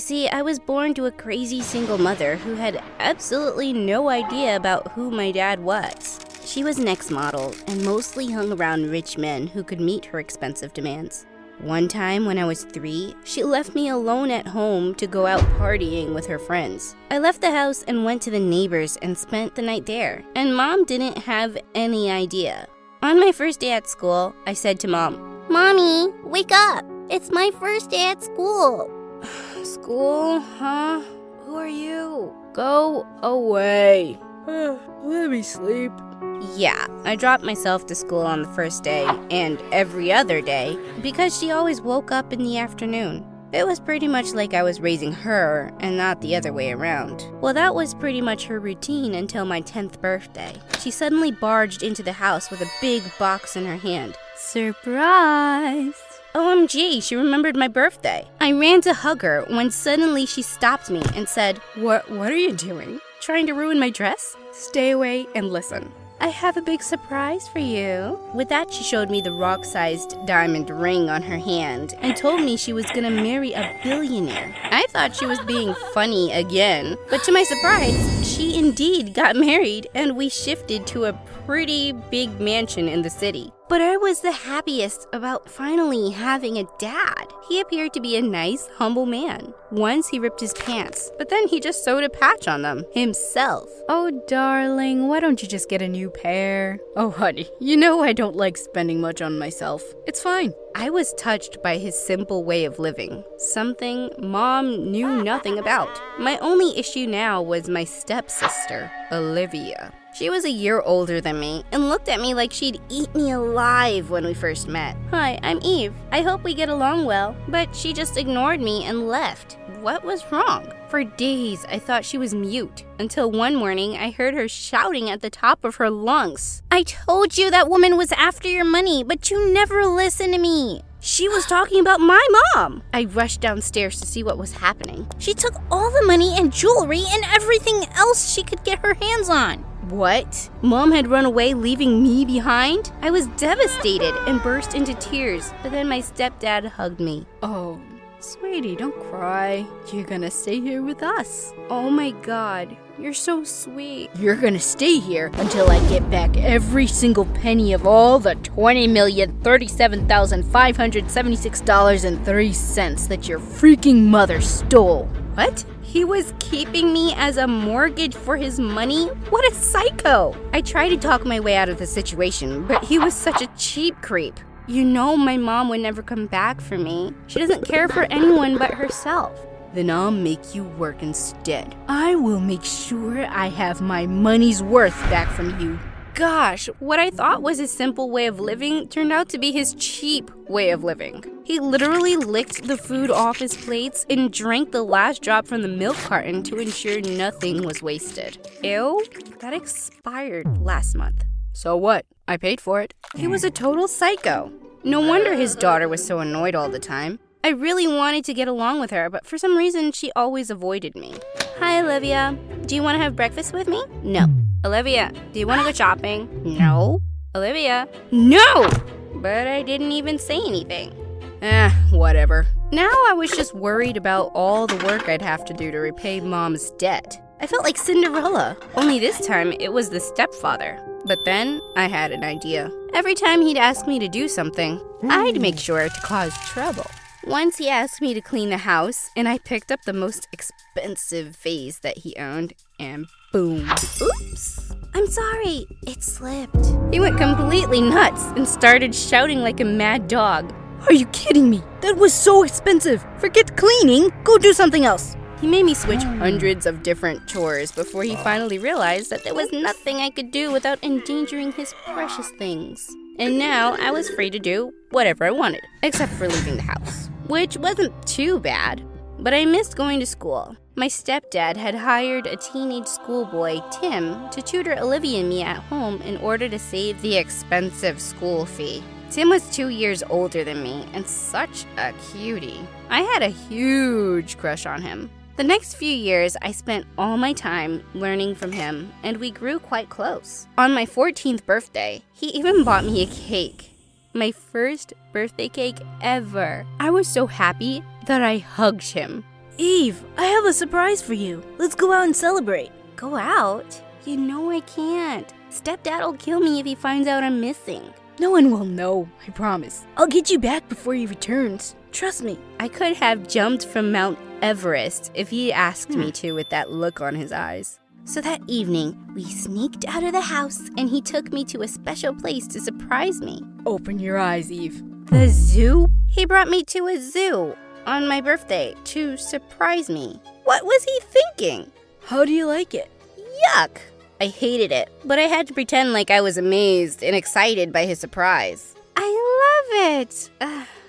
see, I was born to a crazy single mother who had absolutely no idea about who my dad was. She was an ex-model and mostly hung around rich men who could meet her expensive demands. One time when I was 3, she left me alone at home to go out partying with her friends. I left the house and went to the neighbors and spent the night there, and Mom didn't have any idea. On my first day at school, I said to Mom, "Mommy, wake up! It's my first day at school." "School, huh? Who are you? Go away. Let me sleep." Yeah, I dropped myself to school on the first day and every other day because she always woke up in the afternoon. It was pretty much like I was raising her and not the other way around. Well, that was pretty much her routine until my 10th birthday. She suddenly barged into the house with a big box in her hand. Surprise! OMG, she remembered my birthday. I ran to hug her when suddenly she stopped me and said, What are you doing? Trying to ruin my dress? Stay away and listen. I have a big surprise for you." With that, she showed me the rock-sized diamond ring on her hand and told me she was gonna marry a billionaire. I thought she was being funny again, but to my surprise, she indeed got married and we shifted to a pretty big mansion in the city. But I was the happiest about finally having a dad. He appeared to be a nice, humble man. Once he ripped his pants, but then he just sewed a patch on them himself. "Oh, darling, why don't you just get a new pair?" "Oh, honey, you know I don't like spending much on myself. It's fine." I was touched by his simple way of living, something Mom knew nothing about. My only issue now was my stepsister, Olivia. She was a year older than me and looked at me like she'd eat me alive when we first met. "Hi, I'm Eve. I hope we get along well." But she just ignored me and left. What was wrong? For days, I thought she was mute, until one morning I heard her shouting at the top of her lungs. "I told you that woman was after your money, but you never listened to me." She was talking about my mom. I rushed downstairs to see what was happening. She took all the money and jewelry and everything else she could get her hands on. What? Mom had run away, leaving me behind? I was devastated and burst into tears, but then my stepdad hugged me. "Oh, sweetie, don't cry. You're gonna stay here with us." "Oh my God, you're so sweet." "You're gonna stay here until I get back every single penny of all the $20,037,576.03 that your freaking mother stole." What? He was keeping me as a mortgage for his money? What a psycho! I tried to talk my way out of the situation, but he was such a cheap creep. You know my mom would never come back for me. She doesn't care for anyone but herself. "Then I'll make you work instead. I will make sure I have my money's worth back from you." Gosh, what I thought was his simple way of living turned out to be his cheap way of living. He literally licked the food off his plates and drank the last drop from the milk carton to ensure nothing was wasted. Ew, that expired last month. So what? I paid for it. He was a total psycho. No wonder his daughter was so annoyed all the time. I really wanted to get along with her, but for some reason she always avoided me. "Hi, Olivia. Do you want to have breakfast with me?" "No." "Olivia, do you want to go shopping?" "No." "Olivia." "No!" But I didn't even say anything. Whatever. Now I was just worried about all the work I'd have to do to repay Mom's debt. I felt like Cinderella, only this time it was the stepfather. But then I had an idea. Every time he'd ask me to do something, I'd make sure to cause trouble. Once he asked me to clean the house, and I picked up the most expensive vase that he owned, and boom. Oops. "I'm sorry, it slipped." He went completely nuts and started shouting like a mad dog. "Are you kidding me? That was so expensive. Forget cleaning. Go do something else." He made me switch hundreds of different chores before he finally realized that there was nothing I could do without endangering his precious things. And now I was free to do whatever I wanted, except for leaving the house, which wasn't too bad. But I missed going to school. My stepdad had hired a teenage schoolboy, Tim, to tutor Olivia and me at home in order to save the expensive school fee. Tim was 2 years older than me and such a cutie. I had a huge crush on him. The next few years, I spent all my time learning from him, and we grew quite close. On my 14th birthday, he even bought me a cake. My first birthday cake ever. I was so happy that I hugged him. Eve, I have a surprise for you. Let's go out and celebrate. Go out? You know I can't. Stepdad'll kill me if he finds out I'm missing. No one will know, I promise. I'll get you back before he returns. Trust me. I could have jumped from Mount Everest if he asked me to with that look on his eyes. So that evening, we sneaked out of the house and he took me to a special place to surprise me. Open your eyes, Eve. The zoo? He brought me to a zoo on my birthday to surprise me. What was he thinking? How do you like it? Yuck! I hated it, but I had to pretend like I was amazed and excited by his surprise. I love it!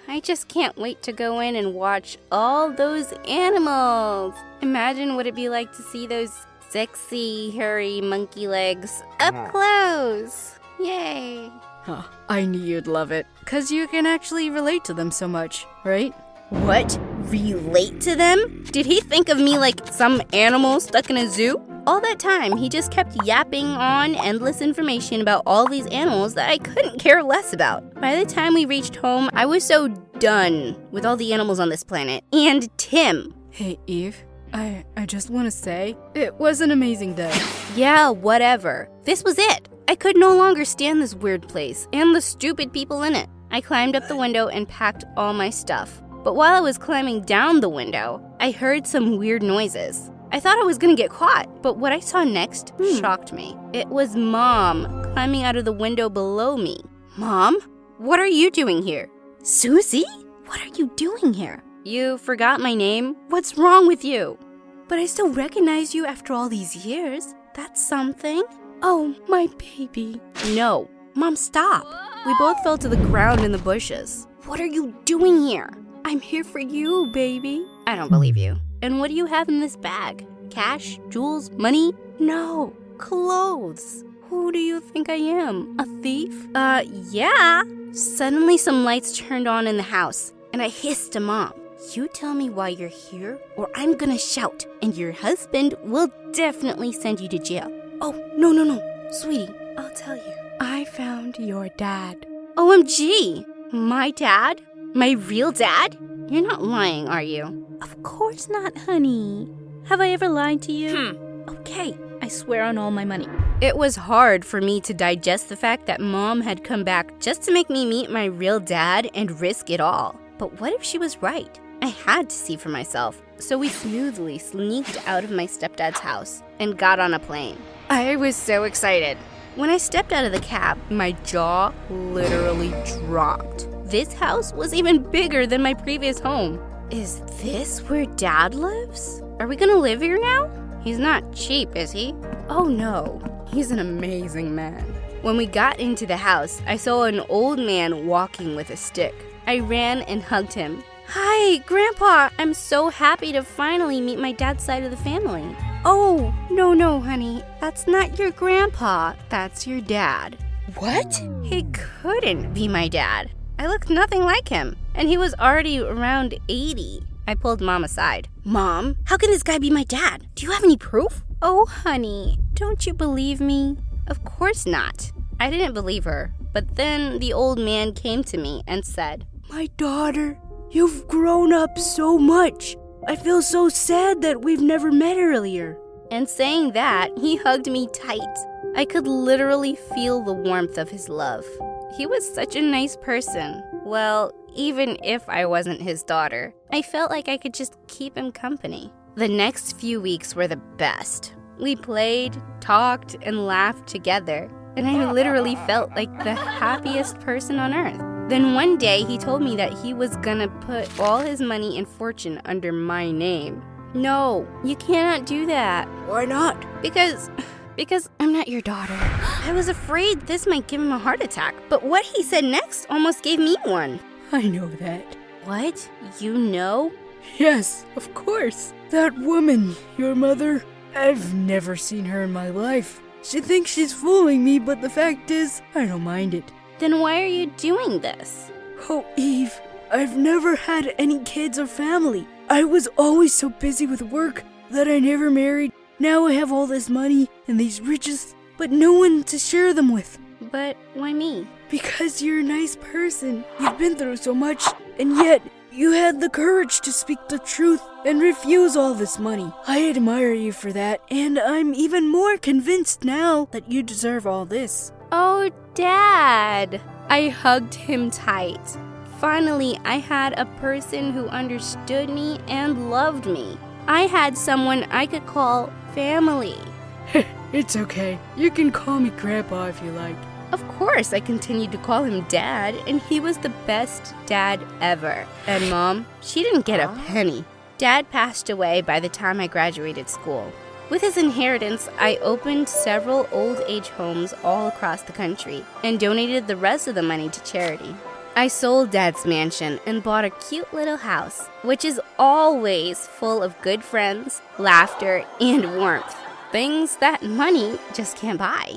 I just can't wait to go in and watch all those animals. Imagine what it'd be like to see those sexy, hairy monkey legs up close. Yay! Huh, I knew you'd love it, 'cause you can actually relate to them so much, right? What? Relate to them? Did he think of me like some animal stuck in a zoo? All that time, he just kept yapping on endless information about all these animals that I couldn't care less about. By the time we reached home, I was so done with all the animals on this planet. And Tim. Hey, Eve, I just want to say, it was an amazing day. Yeah, whatever. This was it. I could no longer stand this weird place and the stupid people in it. I climbed up the window and packed all my stuff. But while I was climbing down the window, I heard some weird noises. I thought I was gonna get caught, but what I saw next shocked me. It was Mom climbing out of the window below me. Mom? What are you doing here? Susie? What are you doing here? You forgot my name? What's wrong with you? But I still recognize you after all these years. That's something. Oh, my baby. No. Mom, stop. We both fell to the ground in the bushes. What are you doing here? I'm here for you, baby. I don't believe you. And what do you have in this bag? Cash? Jewels? Money? No, clothes. Who do you think I am? A thief? Yeah. Suddenly some lights turned on in the house, and I hissed to Mom. You tell me why you're here, or I'm gonna shout, and your husband will definitely send you to jail. Oh, no. Sweetie, I'll tell you. I found your dad. OMG! My dad? My real dad? You're not lying, are you? Of course not, honey. Have I ever lied to you? Okay, I swear on all my money. It was hard for me to digest the fact that Mom had come back just to make me meet my real dad and risk it all. But what if she was right? I had to see for myself. So we smoothly sneaked out of my stepdad's house and got on a plane. I was so excited. When I stepped out of the cab, my jaw literally dropped. This house was even bigger than my previous home. Is this where Dad lives? Are we gonna live here now? He's not cheap, is he? Oh no, he's an amazing man. When we got into the house, I saw an old man walking with a stick. I ran and hugged him. Hi, Grandpa! I'm so happy to finally meet my dad's side of the family. Oh, no, honey. That's not your grandpa. That's your dad. What? He couldn't be my dad. I looked nothing like him, and he was already around 80. I pulled Mom aside. Mom, how can this guy be my dad? Do you have any proof? Oh, honey, don't you believe me? Of course not. I didn't believe her, but then the old man came to me and said, My daughter, you've grown up so much. I feel so sad that we've never met earlier. And saying that, he hugged me tight. I could literally feel the warmth of his love. He was such a nice person. Well, even if I wasn't his daughter, I felt like I could just keep him company. The next few weeks were the best. We played, talked, and laughed together, and I literally felt like the happiest person on earth. Then one day, he told me that he was gonna put all his money and fortune under my name. No, you cannot do that. Why not? Because I'm not your daughter. I was afraid this might give him a heart attack, but what he said next almost gave me one. I know that. What? You know? Yes, of course. That woman, your mother, I've never seen her in my life. She thinks she's fooling me, but the fact is, I don't mind it. Then why are you doing this? Oh, Eve, I've never had any kids or family. I was always so busy with work that I never married. Now I have all this money and these riches, but no one to share them with. But why me? Because you're a nice person. You've been through so much, and yet You had the courage to speak the truth and refuse all this money. I admire you for that, and I'm even more convinced now that you deserve all this. Oh, Dad! I hugged him tight. Finally, I had a person who understood me and loved me. I had someone I could call family. It's okay. You can call me Grandpa if you like. Of course, I continued to call him Dad, and he was the best dad ever. And Mom, she didn't get a penny. Dad passed away by the time I graduated school. With his inheritance, I opened several old age homes all across the country and donated the rest of the money to charity. I sold Dad's mansion and bought a cute little house, which is always full of good friends, laughter, and warmth. Things that money just can't buy.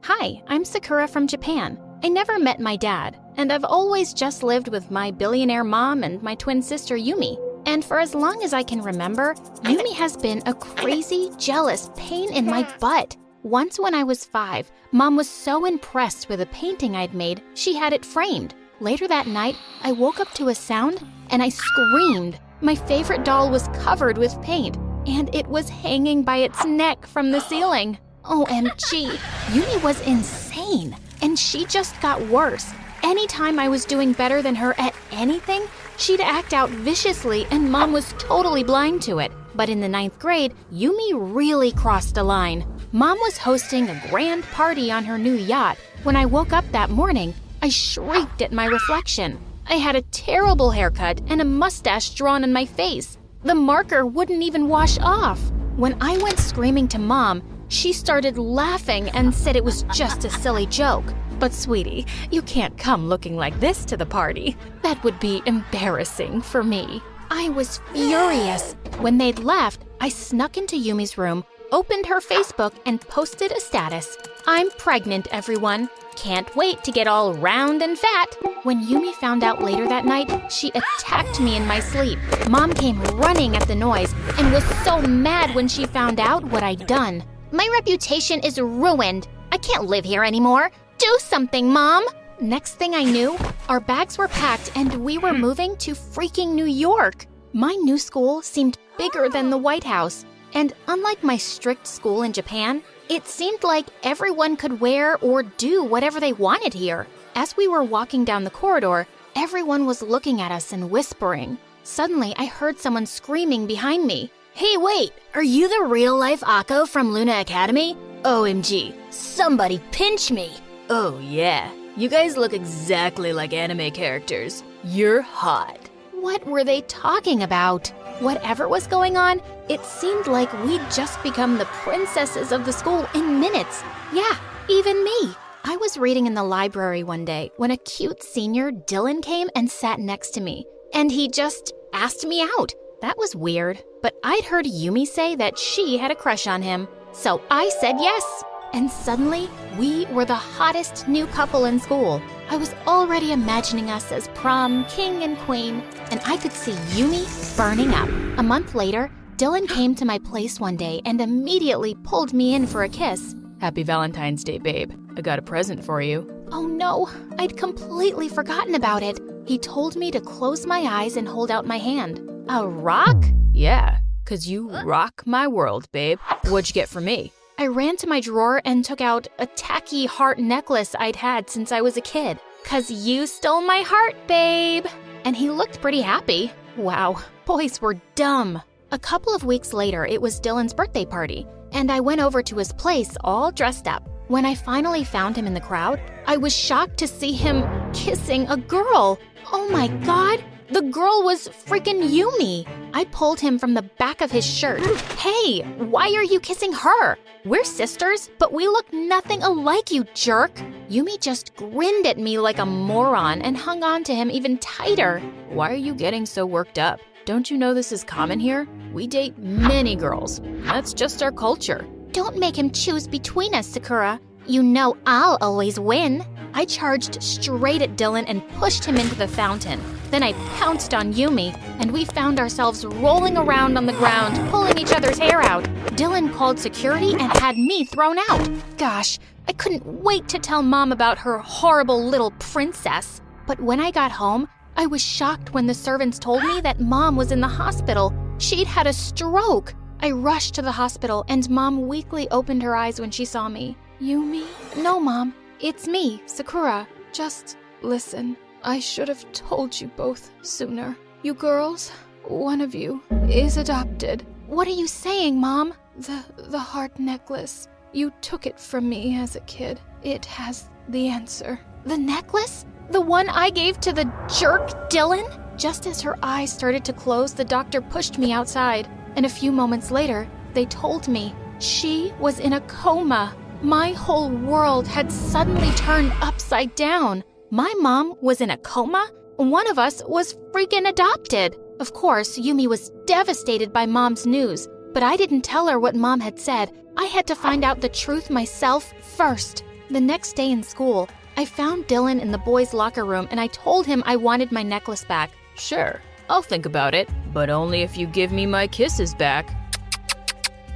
Hi, I'm Sakura from Japan. I never met my dad, and I've always just lived with my billionaire mom and my twin sister Yumi. And for as long as I can remember, Yumi has been a crazy, jealous pain in my butt. Once when I was 5, Mom was so impressed with a painting I'd made, she had it framed. Later that night, I woke up to a sound and I screamed. My favorite doll was covered with paint, and it was hanging by its neck from the ceiling. OMG, Yumi was insane, and she just got worse. Anytime I was doing better than her at anything, she'd act out viciously, and Mom was totally blind to it. But in the 9th grade, Yumi really crossed a line. Mom was hosting a grand party on her new yacht. When I woke up that morning, I shrieked at my reflection. I had a terrible haircut and a mustache drawn on my face. The marker wouldn't even wash off. When I went screaming to Mom, she started laughing and said it was just a silly joke. But sweetie, you can't come looking like this to the party. That would be embarrassing for me. I was furious. When they'd left, I snuck into Yumi's room, opened her Facebook, and posted a status. I'm pregnant, everyone. Can't wait to get all round and fat. When Yumi found out later that night, she attacked me in my sleep. Mom came running at the noise and was so mad when she found out what I'd done. My reputation is ruined. I can't live here anymore. Do something, Mom! Next thing I knew, our bags were packed and we were moving to freaking New York. My new school seemed bigger than the White House. And unlike my strict school in Japan, it seemed like everyone could wear or do whatever they wanted here. As we were walking down the corridor, everyone was looking at us and whispering. Suddenly, I heard someone screaming behind me. Hey, wait! Are you the real-life Akko from Luna Academy? OMG, somebody pinch me! Oh yeah, you guys look exactly like anime characters. You're hot. What were they talking about? Whatever was going on, it seemed like we'd just become the princesses of the school in minutes. Yeah, even me. I was reading in the library one day when a cute senior, Dylan, came and sat next to me. And he just asked me out. That was weird, but I'd heard Yumi say that she had a crush on him. So I said yes. And suddenly, we were the hottest new couple in school. I was already imagining us as prom king and queen, and I could see Yumi burning up. A month later, Dylan came to my place one day and immediately pulled me in for a kiss. Happy Valentine's Day, babe. I got a present for you. Oh no, I'd completely forgotten about it. He told me to close my eyes and hold out my hand. A rock? Yeah, 'cause you rock my world, babe. What'd you get for me? I ran to my drawer and took out a tacky heart necklace I'd had since I was a kid. 'Cause you stole my heart, babe. And he looked pretty happy. Wow, boys were dumb. A couple of weeks later, it was Dylan's birthday party, and I went over to his place all dressed up. When I finally found him in the crowd, I was shocked to see him kissing a girl. Oh my God, the girl was freaking Yumi. I pulled him from the back of his shirt. Hey, why are you kissing her? We're sisters, but we look nothing alike, you jerk. Yumi just grinned at me like a moron and hung on to him even tighter. Why are you getting so worked up? Don't you know this is common here? We date many girls. That's just our culture. Don't make him choose between us, Sakura. You know I'll always win. I charged straight at Dylan and pushed him into the fountain. Then I pounced on Yumi, and we found ourselves rolling around on the ground, pulling each other's hair out. Dylan called security and had me thrown out. Gosh, I couldn't wait to tell Mom about her horrible little princess. But when I got home, I was shocked when the servants told me that Mom was in the hospital. She'd had a stroke. I rushed to the hospital, and Mom weakly opened her eyes when she saw me. Yumi? No, Mom. It's me, Sakura. Just listen. I should have told you both sooner. You girls, one of you is adopted. What are you saying, Mom? The heart necklace. You took it from me as a kid. It has the answer. The necklace? The one I gave to the jerk Dylan? Just as her eyes started to close, the doctor pushed me outside. And a few moments later, they told me she was in a coma. My whole world had suddenly turned upside down. My mom was in a coma? One of us was freaking adopted. Of course, Yumi was devastated by Mom's news, but I didn't tell her what Mom had said. I had to find out the truth myself first. The next day in school, I found Dylan in the boys' locker room and I told him I wanted my necklace back. Sure, I'll think about it, but only if you give me my kisses back.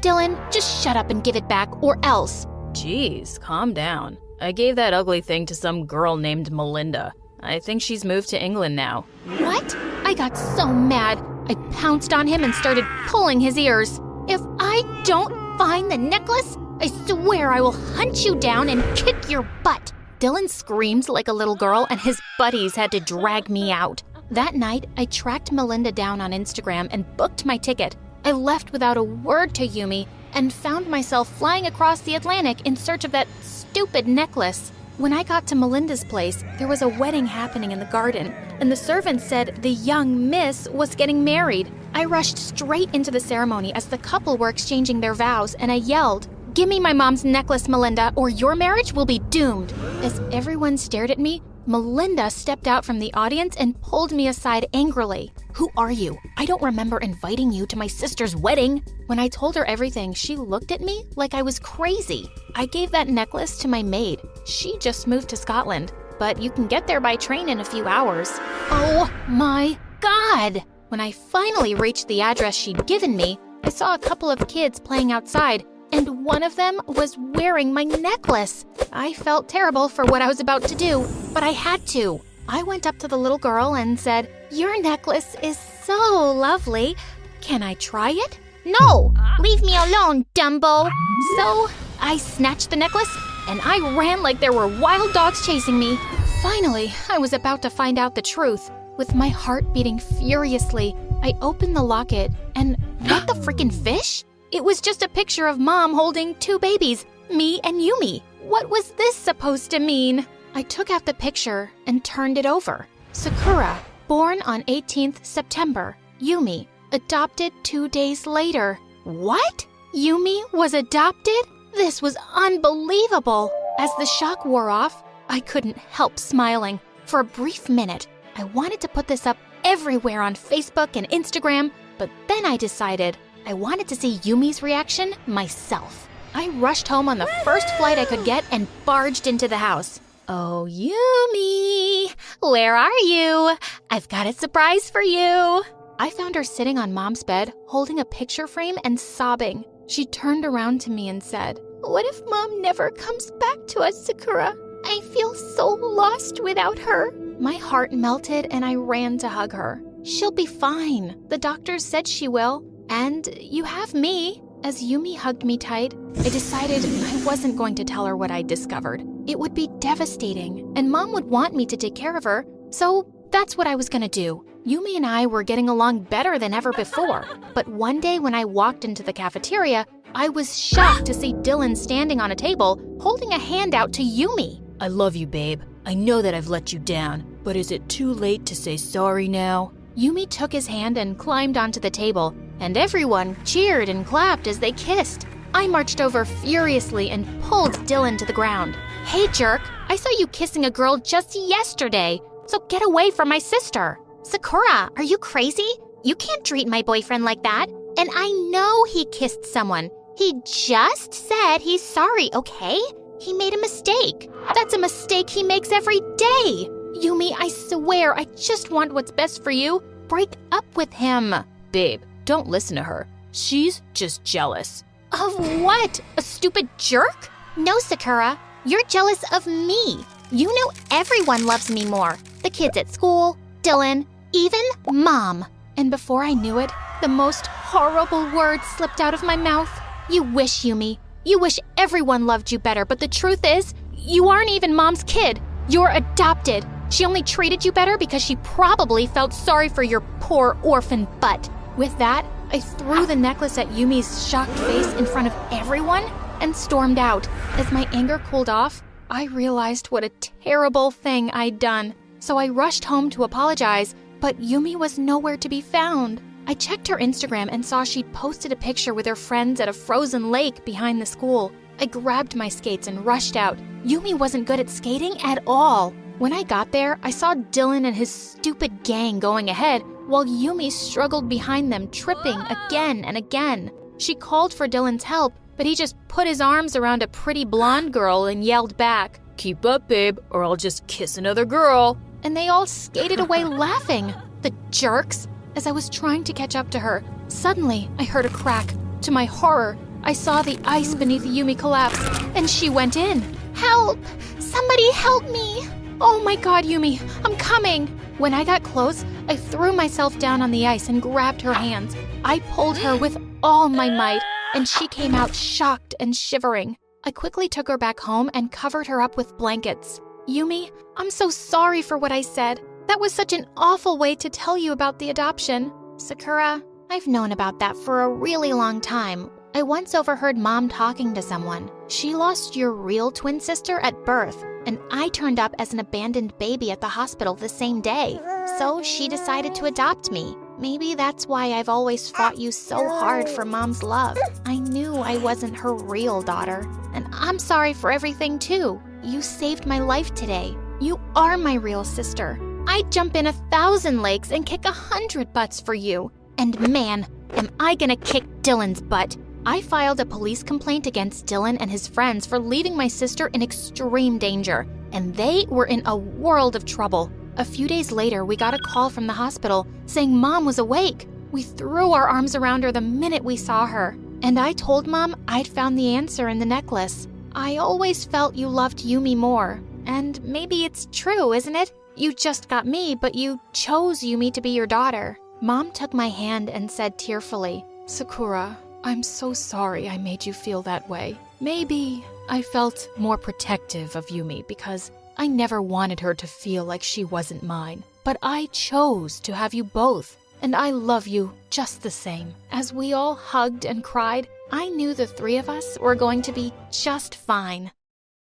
Dylan, just shut up and give it back, or else. Jeez, calm down. I gave that ugly thing to some girl named Melinda. I think she's moved to England now. What? I got so mad. I pounced on him and started pulling his ears. If I don't find the necklace, I swear I will hunt you down and kick your butt. Dylan screamed like a little girl and his buddies had to drag me out. That night, I tracked Melinda down on Instagram and booked my ticket. I left without a word to Yumi and found myself flying across the Atlantic in search of that stupid necklace. When I got to Melinda's place, there was a wedding happening in the garden, and the servants said the young miss was getting married. I rushed straight into the ceremony as the couple were exchanging their vows, and I yelled, "Give me my mom's necklace, Melinda, or your marriage will be doomed." As everyone stared at me, Melinda stepped out from the audience and pulled me aside angrily. "Who are you? I don't remember inviting you to my sister's wedding." When I told her everything, she looked at me like I was crazy. I gave that necklace to my maid. She just moved to Scotland, but you can get there by train in a few hours. Oh my God! When I finally reached the address she'd given me, I saw a couple of kids playing outside, and one of them was wearing my necklace. I felt terrible for what I was about to do, but I had to. I went up to the little girl and said, "Your necklace is so lovely. Can I try it?" "No! Leave me alone, Dumbo!" So I snatched the necklace and I ran like there were wild dogs chasing me. Finally, I was about to find out the truth. With my heart beating furiously, I opened the locket and what the freaking fish? It was just a picture of Mom holding two babies, me and Yumi. What was this supposed to mean? I took out the picture and turned it over. Sakura, born on 18th September. Yumi, adopted 2 days later. What? Yumi was adopted? This was unbelievable. As the shock wore off, I couldn't help smiling. For a brief minute, I wanted to put this up everywhere on Facebook and Instagram, but then I decided I wanted to see Yumi's reaction myself. I rushed home on the first flight I could get and barged into the house. "Oh, Yumi, where are you? I've got a surprise for you." I found her sitting on Mom's bed, holding a picture frame and sobbing. She turned around to me and said, "What if Mom never comes back to us, Sakura? I feel so lost without her." My heart melted and I ran to hug her. "She'll be fine. The doctors said she will. And you have me." As Yumi hugged me tight, I decided I wasn't going to tell her what I'd discovered. It would be devastating, and Mom would want me to take care of her, so that's what I was gonna do. Yumi and I were getting along better than ever before, but one day when I walked into the cafeteria, I was shocked to see Dylan standing on a table, holding a hand out to Yumi. I love you, babe. I know that I've let you down, but is it too late to say sorry now? Yumi took his hand and climbed onto the table, and everyone cheered and clapped as they kissed. I marched over furiously and pulled Dylan to the ground. "Hey, jerk, I saw you kissing a girl just yesterday, so get away from my sister." "Sakura, are you crazy? You can't treat my boyfriend like that. And I know he kissed someone. He just said he's sorry, okay? He made a mistake. That's a mistake he makes every day. Yumi, I swear, I just want what's best for you. Break up with him." Babe, don't listen to her. She's just jealous. "Of what? A stupid jerk?" "No, Sakura. You're jealous of me. You know everyone loves me more. The kids at school, Dylan, even Mom. And before I knew it, the most horrible words slipped out of my mouth. You wish, Yumi. You wish everyone loved you better, but the truth is, you aren't even Mom's kid. You're adopted. She only treated you better because she probably felt sorry for your poor orphan butt. With that, I threw the necklace at Yumi's shocked face in front of everyone and stormed out. As my anger cooled off, I realized what a terrible thing I'd done. So I rushed home to apologize, but Yumi was nowhere to be found. I checked her Instagram and saw she'd posted a picture with her friends at a frozen lake behind the school. I grabbed my skates and rushed out. Yumi wasn't good at skating at all. When I got there, I saw Dylan and his stupid gang going ahead, while Yumi struggled behind them, tripping again and again. She called for Dylan's help, but he just put his arms around a pretty blonde girl and yelled back, "Keep up, babe, or I'll just kiss another girl." And they all skated away laughing. The jerks! As I was trying to catch up to her, suddenly I heard a crack. To my horror, I saw the ice beneath Yumi collapse, and she went in. Help! Somebody help me! Oh my god, Yumi, I'm coming! When I got close, I threw myself down on the ice and grabbed her hands. I pulled her with all my might, and she came out shocked and shivering. I quickly took her back home and covered her up with blankets. Yumi, I'm so sorry for what I said. That was such an awful way to tell you about the adoption. Sakura, I've known about that for a really long time. I once overheard Mom talking to someone. She lost your real twin sister at birth, and I turned up as an abandoned baby at the hospital the same day. So she decided to adopt me. Maybe that's why I've always fought you so hard for Mom's love. I knew I wasn't her real daughter. And I'm sorry for everything too. You saved my life today. You are my real sister. I'd jump in 1,000 lakes and kick 100 butts for you. And man, am I gonna kick Dylan's butt. I filed a police complaint against Dylan and his friends for leaving my sister in extreme danger, and they were in a world of trouble. A few days later, we got a call from the hospital saying Mom was awake. We threw our arms around her the minute we saw her, and I told Mom I'd found the answer in the necklace. I always felt you loved Yumi more, and maybe it's true, isn't it? You just got me, but you chose Yumi to be your daughter. Mom took my hand and said tearfully, "Sakura, I'm so sorry I made you feel that way. Maybe I felt more protective of Yumi because I never wanted her to feel like she wasn't mine. But I chose to have you both, and I love you just the same." As we all hugged and cried, I knew the three of us were going to be just fine.